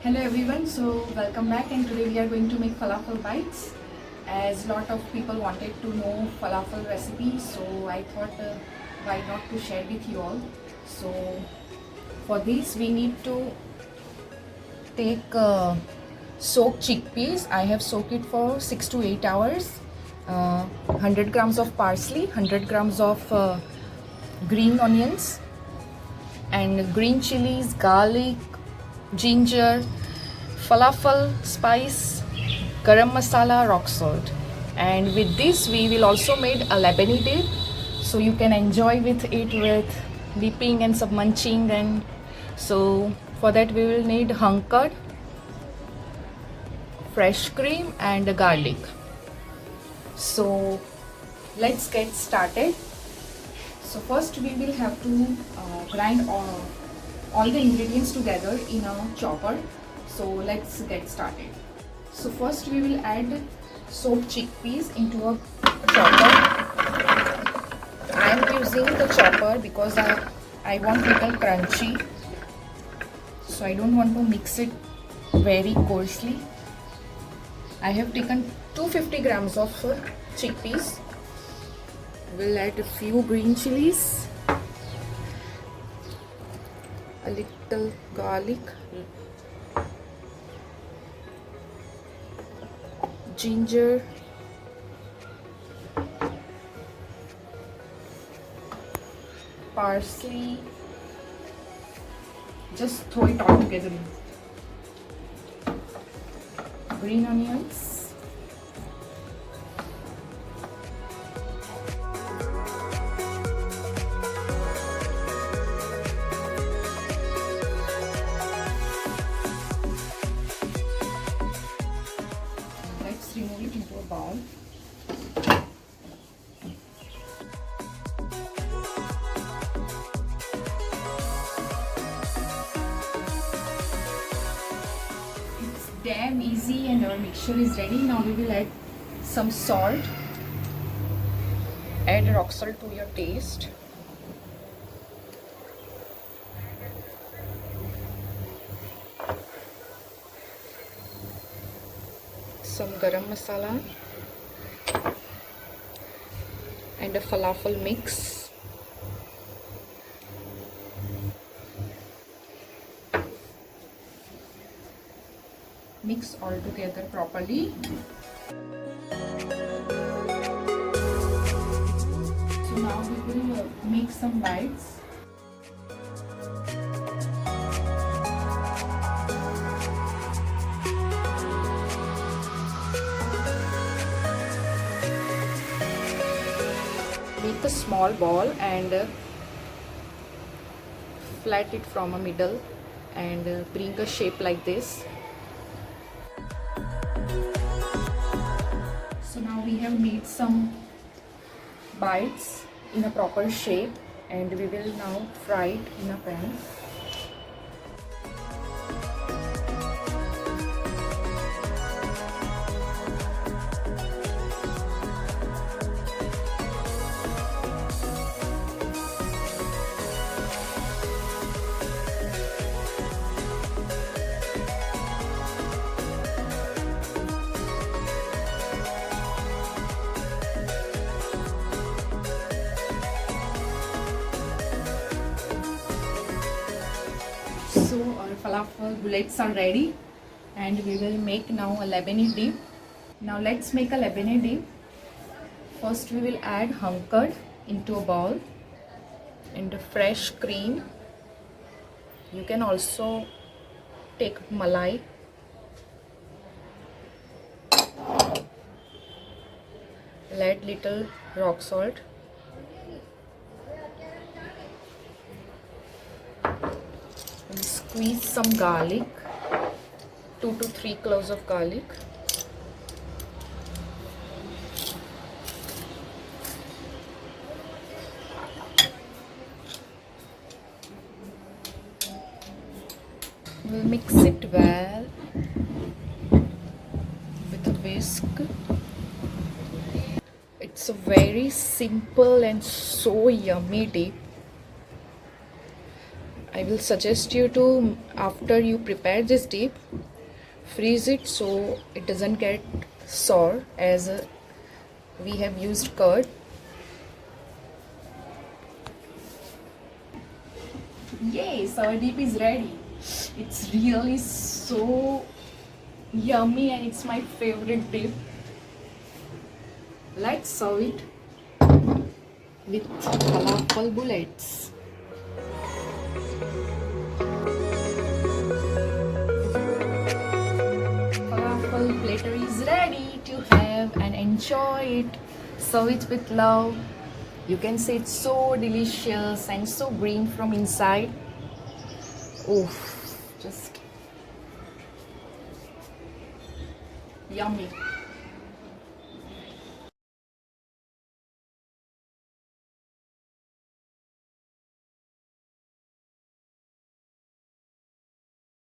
Hello everyone, so welcome back, and today we are going to make falafel bites. As lot of people wanted to know falafel recipe, so I thought why not to share with you all. So for this we need to take soaked chickpeas. I have soaked it for 6 to 8 hours. 100 grams of parsley, 100 grams of green onions, and green chilies, garlic, ginger, falafel spice, garam masala, rock salt. And with this we will also made a Lebanese dip, so you can enjoy with it with dipping and some munching. And so for that we will need hung curd, fresh cream and garlic. So let's get started. So first we will have to grind all the ingredients together in a chopper. So let's get started. So first we will add soaked chickpeas into a chopper. I am using the chopper because I want little crunchy. So I don't want to mix it very coarsely. I have taken 250 grams of chickpeas. We'll add a few green chilies, a little garlic, ginger, parsley. Just throw it all together. Green onions, let's remove it into a bowl. It's damn easy and our mixture is ready. Now we will add some salt. Add rock salt to your taste. Some garam masala and a falafel mix. Mix all together properly. So now we will make some bites. Make a small ball and flat it from a middle and bring a shape like this. So now we have made some bites in a proper shape, and we will now fry it in a pan. So our falafel bullets are ready, and we will make now a Lebanese dip. Now let's make a Lebanese dip. First we will add hung curd into a bowl and fresh cream. You can also take malai. Add little rock salt. And squeeze some garlic, 2 to 3 cloves of garlic. We'll mix it well with a whisk. It's a very simple and so yummy dip. I will suggest you to, after you prepare this dip, freeze it so it doesn't get sour, as we have used curd. Yes, our dip is ready. It's really so yummy and it's my favorite dip. Let's serve it with falafel bullets. Falafel platter is ready to have and enjoy it. Serve it with love. You can say it's so delicious and so green from inside. Oof, just yummy.